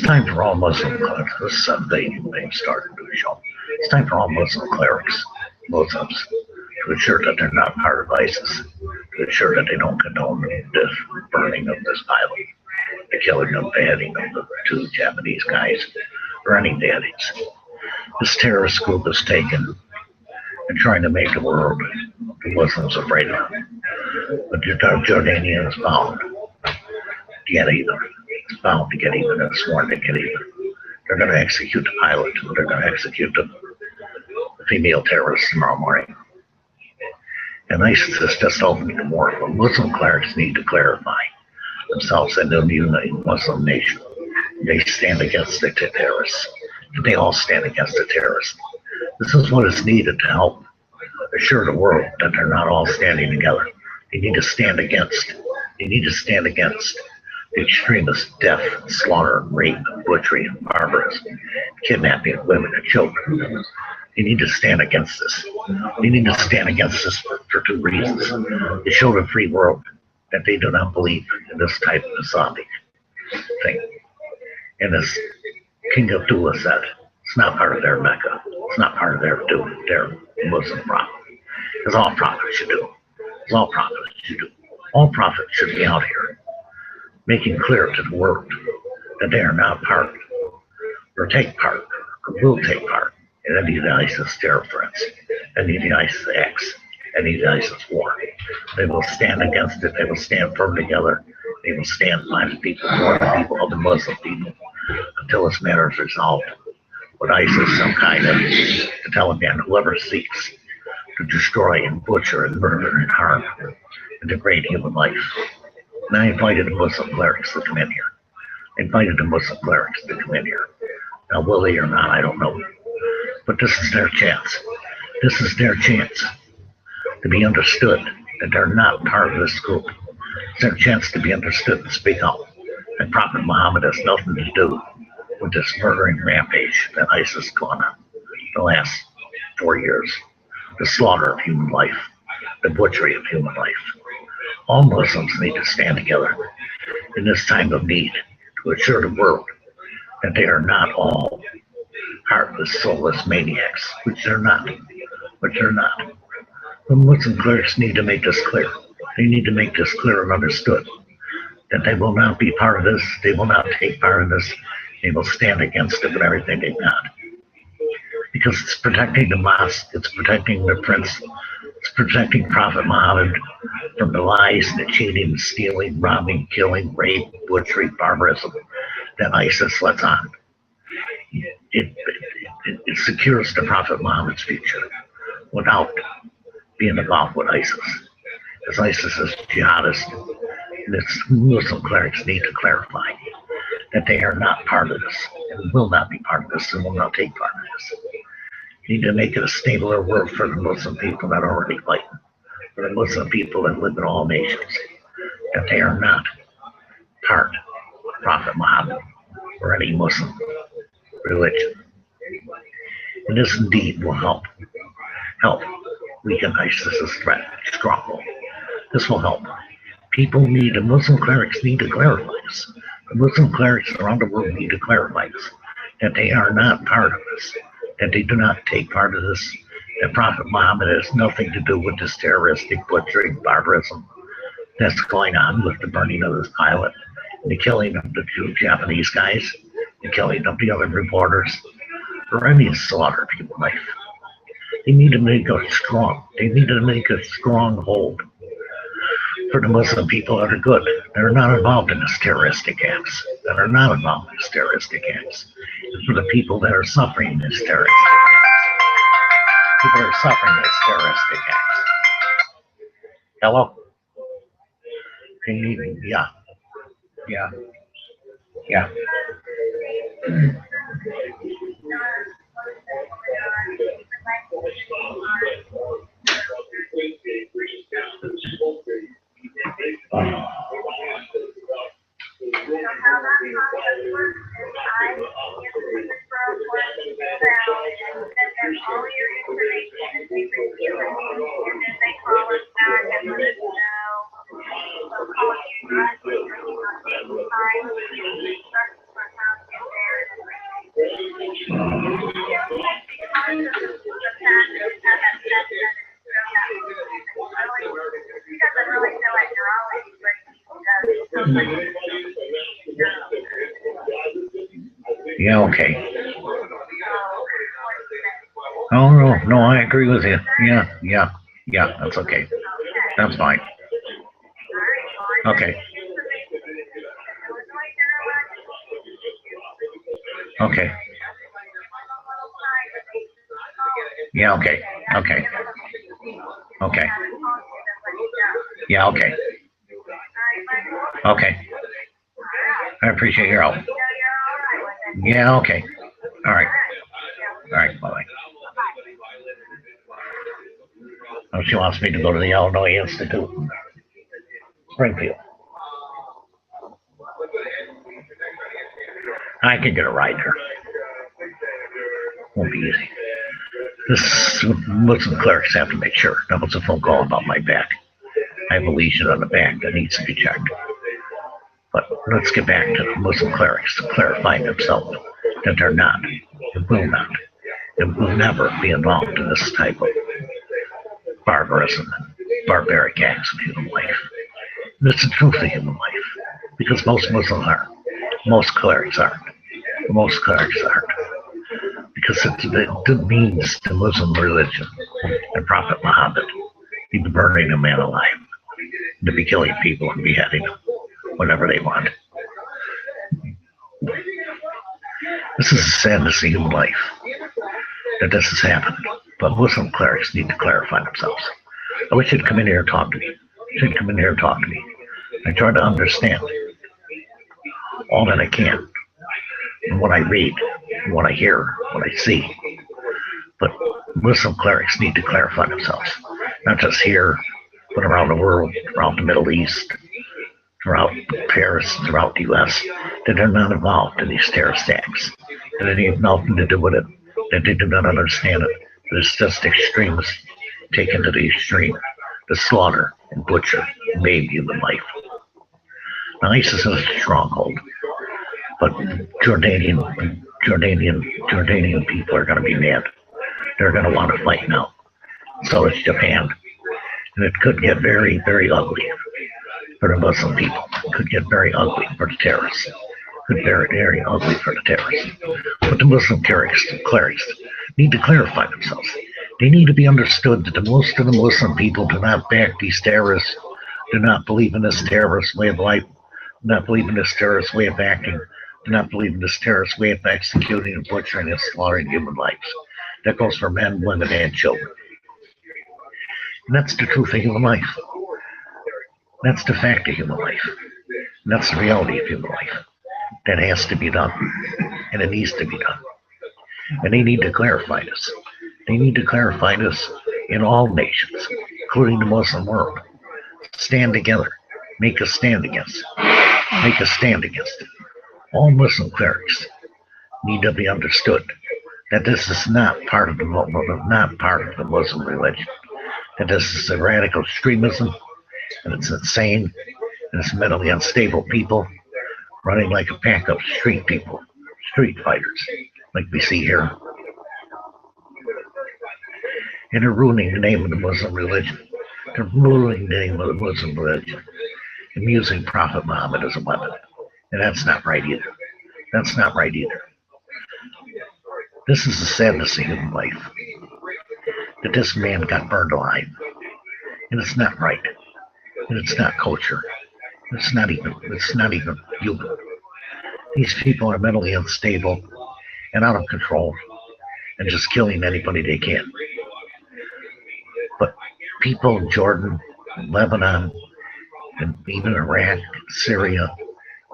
time for all Muslim clerics. This is they started to show. It's time for all Muslim clerics, Muslims, to ensure that they're not part of ISIS, to ensure that they don't condone the burning of this island, the killing of beheading of the two Japanese guys, or any beheadings. This terrorist group is taken and trying to make the world, the Muslims, afraid of them. But Jordania is bound to get even. It's bound to get even. It's sworn to get even. They're going to execute the pilot. They're going to execute the female terrorists tomorrow morning. And ISIS is just opening the war. But Muslim clerics need to clarify themselves as a united Muslim nation. They stand against the terrorists. They all stand against the terrorists. This is what is needed to help assure the world that they're not all standing together. They need to stand against. They need to stand against the extremist death, slaughter, rape, butchery, and barbarism, kidnapping of women and children. They need to stand against this. They need to stand against this for two reasons. To show the free world that they do not believe in this type of Islamic thing. And as King Abdullah said, it's not part of their Mecca. It's not part of their Muslim prophet. As all prophets should do. As all prophets should do. All prophets should be out here making clear to the world that they are not part or take part or will take part in any of the ISIS terror threats, any of the ISIS acts, any of the ISIS war. They will stand against it. They will stand firm together. They will stand by the people, for the people, of the Muslim people, until this matter is resolved. With ISIS, some kind of the Taliban, whoever seeks to destroy and butcher and murder and harm and degrade human life. And I invited the Muslim clerics to come in here. I invited the Muslim clerics to come in here. Now, will they or not, I don't know. But this is their chance. This is their chance to be understood that they're not part of this group. It's their chance to be understood and speak out. And Prophet Muhammad has nothing to do with this murdering rampage that ISIS has gone on the last 4 years. The slaughter of human life, the butchery of human life. All Muslims need to stand together in this time of need to assure the world that they are not all heartless, soulless maniacs, which they're not. Which they're not. The Muslim clerics need to make this clear. They need to make this clear and understood that they will not be part of this. They will not take part in this. They will stand against it with everything they've got. Because it's protecting the mosque, it's protecting the prince, it's protecting Prophet Muhammad from the lies, the cheating, stealing, robbing, killing, rape, butchery, barbarism that ISIS lets on. It secures the Prophet Muhammad's future without being involved with ISIS. As ISIS is jihadist, this Muslim clerics need to clarify that they are not part of this and will not be part of this and will not take part of this. You need to make it a stabler world for the Muslim people that are already fighting, for the Muslim people that live in all nations, that they are not part of Prophet Muhammad or any Muslim religion. And this indeed will help weaken ISIS's threat, stronghold. This will help. The Muslim clerics need to clarify this. The Muslim clerics around the world need to clarify this, that they are not part of this, that they do not take part of this, that Prophet Muhammad has nothing to do with this terroristic butchery, barbarism that's going on with the burning of this pilot, and the killing of the two Japanese guys, the killing of the other reporters, or any slaughter of human life. They need to make a strong hold for the Muslim people that are good, that are not involved in this terroristic acts, and for the people that are suffering this terroristic acts. Hello? Can you hear me? Yeah. Yeah, okay. Oh, no, no, I agree with you. Yeah, that's okay. That's fine. Okay. Okay. Yeah, okay. Okay. Okay. Yeah, okay. Okay. I appreciate your help. Yeah, okay. All right. All right, bye. Oh, she wants me to go to the Illinois Institute, Springfield. I can get a ride there. Won't be easy. This Muslim clerics have to make sure. That was a phone call about my back. I have a lesion on the back that needs to be checked. But let's get back to the Muslim clerics to clarify themselves that they're not, and will not, and will never be involved in this type of barbarism and barbaric acts of human life. And it's the truth of human life, because most Muslims aren't. Most clerics aren't. Most clerics aren't. Because it means the Muslim religion and Prophet Muhammad, he'd be burning a man alive, to be killing people and beheading them whenever they want. This is the sadness of human life that this has happened. But Muslim clerics need to clarify themselves. I wish you'd come in here and talk to me. You should come in here and talk to me. I try to understand all that I can, and what I read, and what I hear, what I see. But Muslim clerics need to clarify themselves, not just here, but around the world, around the Middle East, throughout Paris, throughout the U.S., that they're not involved in these terrorist acts, that they have nothing to do with it, that they do not understand it, that it's just extremists taken to the extreme, to slaughter and butcher and maim human life. Now, ISIS is a stronghold, but Jordanian people are going to be mad. They're going to want to fight now. So is Japan, and it could get very, very ugly for the Muslim people. It could get very ugly for the terrorists. It could get very, very ugly for the terrorists. But the Muslim clerics need to clarify themselves. They need to be understood that most of the Muslim people do not back these terrorists, do not believe in this terrorist way of life, do not believe in this terrorist way of acting, do not believe in this terrorist way of executing and butchering and slaughtering human lives. That goes for men, women, and children. And that's the truth of human life. That's the fact of human life. And that's the reality of human life. That has to be done. And it needs to be done. And they need to clarify this. They need to clarify this in all nations, including the Muslim world. Stand together. Make a stand against it. Make a stand against it. All Muslim clerics need to be understood that this is not part of the Muslim religion. That this is a radical extremism, and it's insane, and it's mentally unstable people running like a pack of street people, street fighters, like we see here. And they're ruining the name of the Muslim religion. They're ruining the name of the Muslim religion and using Prophet Muhammad as a weapon. And that's not right either. That's not right either. This is the sadness of human life. That this man got burned alive. And it's not right. And it's not kosher. It's not even human. These people are mentally unstable and out of control and just killing anybody they can. But people in Jordan, Lebanon, and even Iraq, Syria,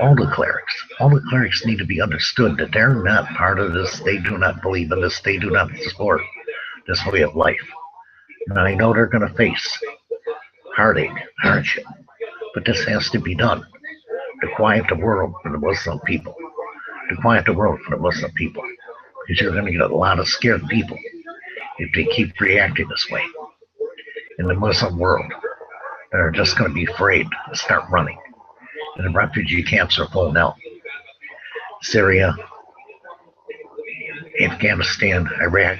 all the clerics need to be understood that they're not part of this. They do not believe in this. They do not support this way of life. And I know they're going to face heartache, hardship, but this has to be done to quiet the world for the Muslim people. To quiet the world for the Muslim people. Because you're going to get a lot of scared people if they keep reacting this way. In the Muslim world, they're just going to be afraid to start running. And the refugee camps are full now. Syria, Afghanistan, Iraq,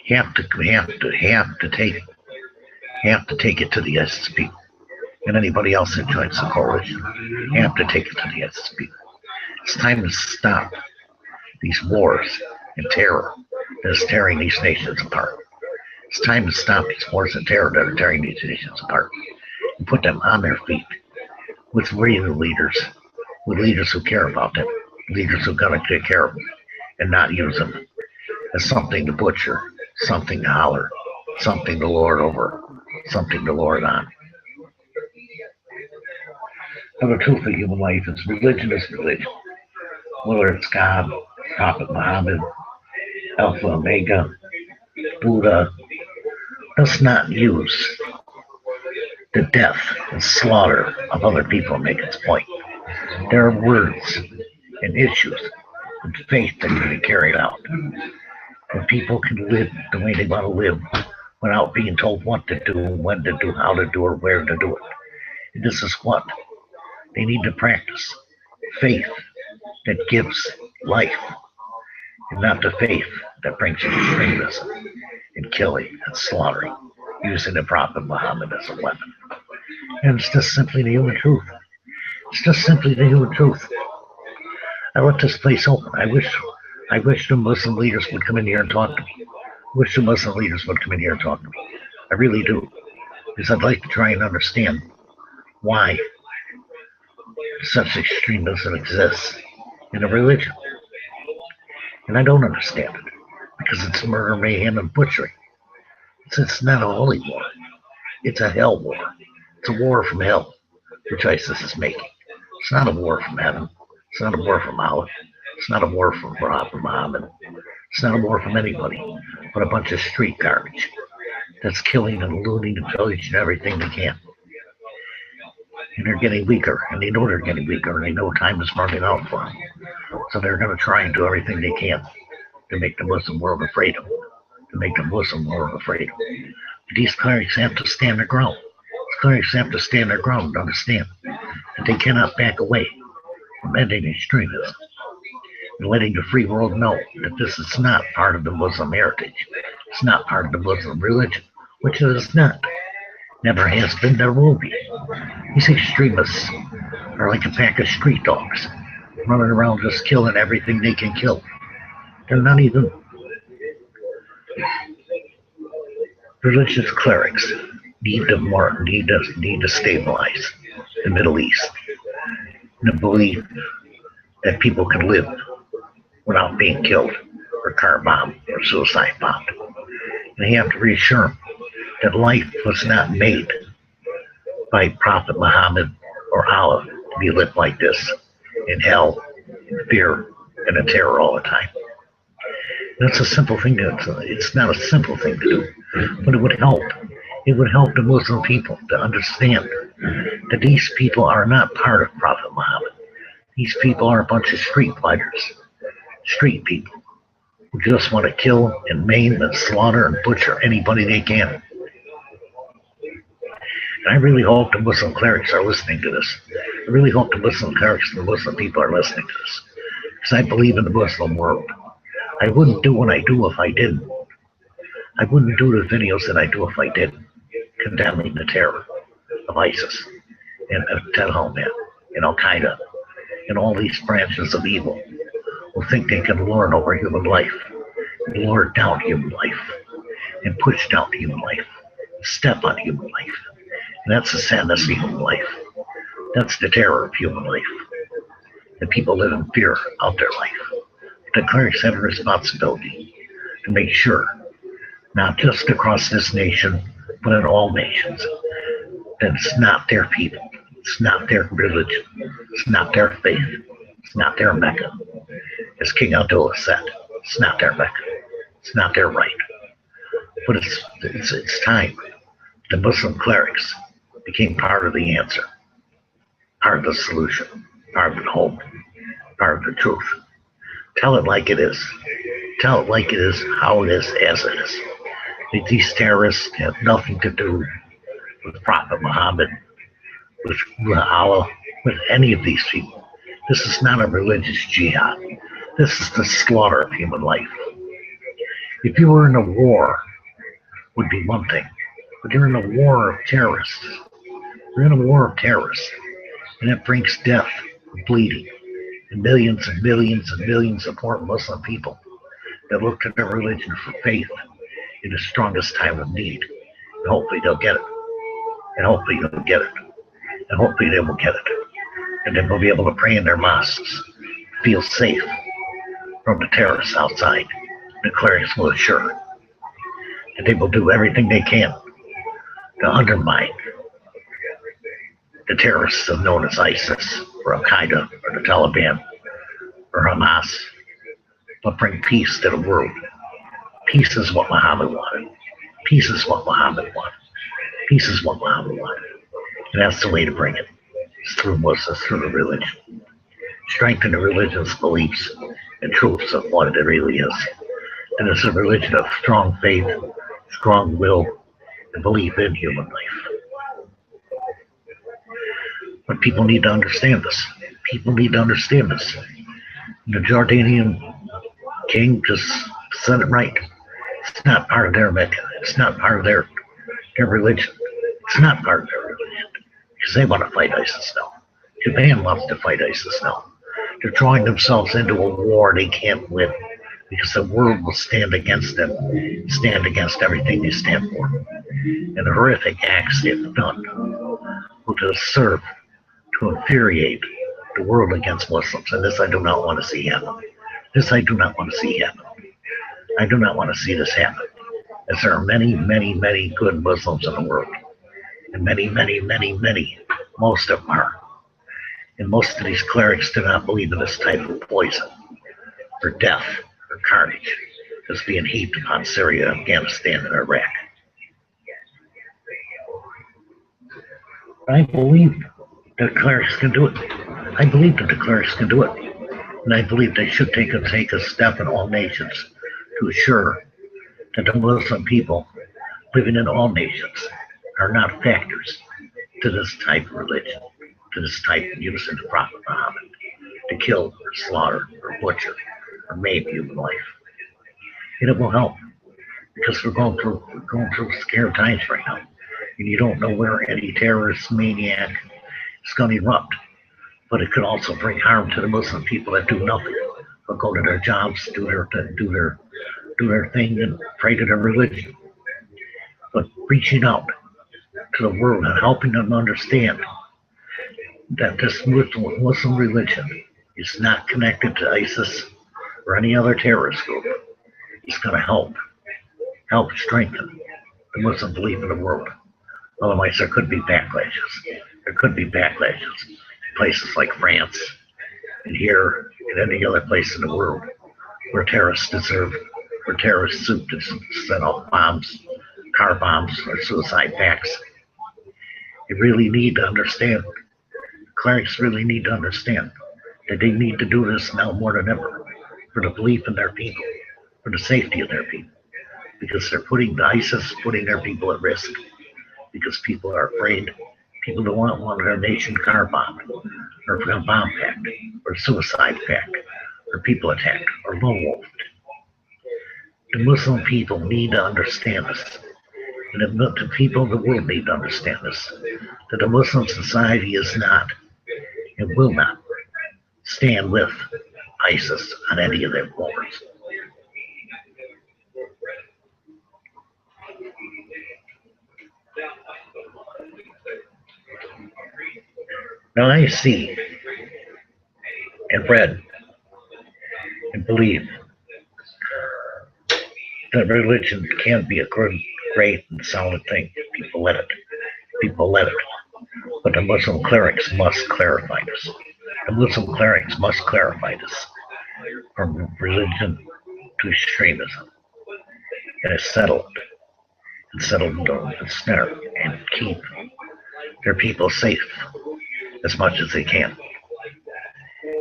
have to take it to the SSP, and anybody else that joins the coalition have to take it to the SSP. It's time to stop these wars and terror that is tearing these nations apart. It's time to stop these wars and terror that are tearing these nations apart and put them on their feet with real leaders, with leaders who care about them, leaders who are going to take care of them and not use them as something to butcher, something to holler, something to lord over, something to lord on. Now, the truth of human life is religion is religion. Whether it's God, Prophet Muhammad, Alpha Omega, Buddha, does not use the death and slaughter of other people to make its point. There are words and issues and faith that can be carried out. And people can live the way they want to live without being told what to do, when to do, how to do, or where to do it. And this is what they need to practice. Faith that gives life, and not the faith that brings extremism and killing and slaughtering, using the Prophet Muhammad as a weapon. And it's just simply the human truth. It's just simply the human truth. I let this place open. I wish the Muslim leaders would come in here and talk to me. I wish the Muslim leaders would come in here and talk to me. I really do. Because I'd like to try and understand why such extremism exists in a religion. And I don't understand it. Because it's murder, mayhem, and butchery. It's not a holy war. It's a hell war. It's a war from hell, which ISIS is making. It's not a war from heaven. It's not a war from Allah. It's not a war from Prophet Muhammad. It's not a war from anybody, but a bunch of street garbage that's killing and looting and pillaging everything they can. And they're getting weaker, and they know they're getting weaker, and they know time is running out for them. So they're going to try and do everything they can to make the Muslim world afraid of them, to make the Muslim world afraid of them. But these clerics have to stand their ground. These clerics have to stand their ground and understand that they cannot back away from ending extremism and letting the free world know that this is not part of the Muslim heritage. It's not part of the Muslim religion, which it is not. Never has been, there will be. These extremists are like a pack of street dogs running around just killing everything they can kill. They're not even religious clerics. Need to stabilize the Middle East. And the belief that people can live without being killed or car bombed or suicide bombed. And you have to reassure them that life was not made by Prophet Muhammad or Allah to be lived like this, in hell, in fear, and in terror all the time. That's a simple thing. It's not a simple thing to do, but it would help. It would help the Muslim people to understand that these people are not part of Prophet Muhammad. These people are a bunch of street fighters, street people who just want to kill and maim and slaughter and butcher anybody they can. And I really hope the Muslim clerics are listening to this. I really hope the Muslim clerics and the Muslim people are listening to this. Because I believe in the Muslim world. I wouldn't do what I do if I didn't. I wouldn't do the videos that I do if I didn't, condemning the terror of ISIS and Taliban and Al-Qaeda and all these branches of evil who think they can lord over human life, lord down human life, and push down human life, step on human life. And that's the sadness of human life. That's the terror of human life. That people live in fear of their life. The clerics have a responsibility to make sure, not just across this nation, but in all nations, that it's not their people, it's not their religion, it's not their faith, it's not their Mecca. As King Abdullah said, it's not their Mecca, it's not their right. But it's time. The Muslim clerics became part of the answer, part of the solution, part of the hope, part of the truth. Tell it like it is. Tell it like it is, how it is, as it is. These terrorists have nothing to do with Prophet Muhammad, with Allah, with any of these people. This is not a religious jihad. This is the slaughter of human life. If you were in a war, would be one thing, but you're in a war of terrorists. You're in a war of terrorists, and it brings death, bleeding, and millions and millions of poor Muslim people that look to their religion for faith in the strongest time of need. And hopefully they'll get it. And hopefully they'll get it. And hopefully they will get it. And then they'll be able to pray in their mosques, feel safe from the terrorists outside. The clerics will assure that they will do everything they can to undermine the terrorists known as ISIS or Al Qaeda or the Taliban or Hamas, but bring peace to the world. Peace is what Muhammad wanted. Peace is what Muhammad wanted. Peace is what Muhammad wanted. And that's the way to bring it. It's through Muslims, through the religion. Strengthen the religion's beliefs and truths of what it really is. And it's a religion of strong faith, strong will, and belief in human life. But people need to understand this. People need to understand this. The Jordanian king just said it right. It's not part of their Mecca. It's not part of their religion. It's not part of their religion. Because they want to fight ISIS now. Japan wants to fight ISIS now. They're drawing themselves into a war they can't win. Because the world will stand against them, stand against everything they stand for. And the horrific acts they've done will just serve to infuriate the world against Muslims. And this I do not want to see happen. This I do not want to see happen. I do not want to see this happen. As there are many, many, many good Muslims in the world. And many, many, many, many, most of them are. And most of these clerics do not believe in this type of poison, or death, or carnage that's being heaped upon Syria, Afghanistan, and Iraq. I believe that clerics can do it. I believe that the clerics can do it. And I believe they should take a step in all nations to assure that the Muslim people living in all nations are not factors to this type of religion, to this type of use of the Prophet Muhammad to kill or slaughter or butcher or maim human life. And it will help because we're going through scared times right now. And you don't know where any terrorist maniac is going to erupt. But it could also bring harm to the Muslim people that do nothing but go to their jobs, do their thing, and pray to their religion. But reaching out to the world and helping them understand that this Muslim religion is not connected to ISIS or any other terrorist group. It's going to help strengthen the Muslim belief in the world. Otherwise, there could be backlashes. There could be backlashes in places like France and here and any other place in the world where terrorists soup to set off bombs, car bombs, or suicide pacts. You really need to understand. Clerics really need to understand that they need to do this now more than ever for the belief in their people, for the safety of their people, because they're putting their people at risk, because people are afraid. People don't want their nation car bombed, or a bomb pact, or suicide pact, or people attacked, or lone wolfed. The Muslim people need to understand this. And the people of the world need to understand this. That the Muslim society is not and will not stand with ISIS on any of their wars. Now I see and read and believe that religion can be a great and solid thing. People let it. But the Muslim clerics must clarify this. The Muslim clerics must clarify this from religion to extremism. And settle the snare and keep their people safe as much as they can.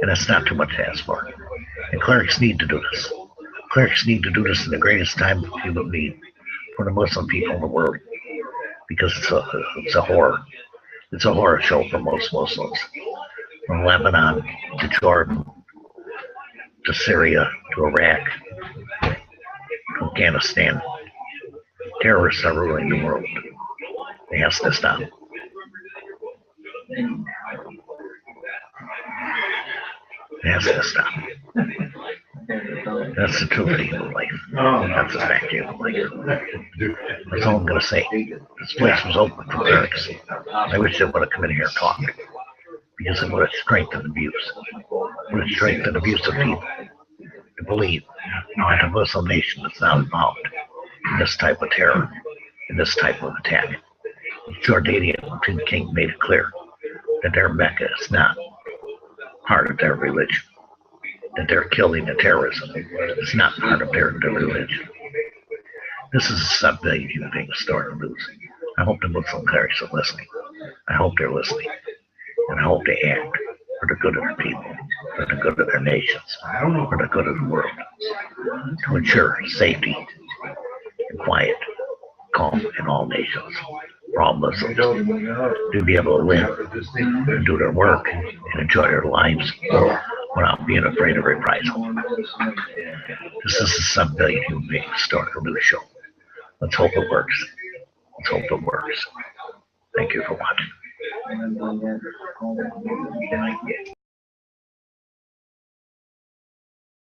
And that's not too much to ask for. And clerics need to do this. Clerics need to do this in the greatest time of human need for the Muslim people in the world, because it's a horror. It's a horror show for most Muslims, from Lebanon to Jordan to Syria to Iraq to Afghanistan. Terrorists are ruling the world. It has to stop. It has to stop. That's the truth of human life. That's the fact of human life. That's all I'm going to say. This place was open for clerics. I wish they would have come in here and talked. Because it would have strengthened abuse. It would have strengthened abuse of people to believe that a Muslim nation is not involved in this type of terror, in this type of attack. Jordanian King made it clear that their Mecca is not part of their religion, that they're killing the terrorism is not part of their religion. This is a sub-billion human beings starting to lose. I hope the Muslim clerics are listening. I hope they're listening. And I hope they act for the good of their people, for the good of their nations, for the good of the world, to ensure safety and quiet, calm in all nations, for all Muslims, to be able to live and do their work and enjoy their lives without being afraid of reprisal. This is a sub-billion human beings starting a new show. Let's hope it works. Let's hope it works. Thank you for watching.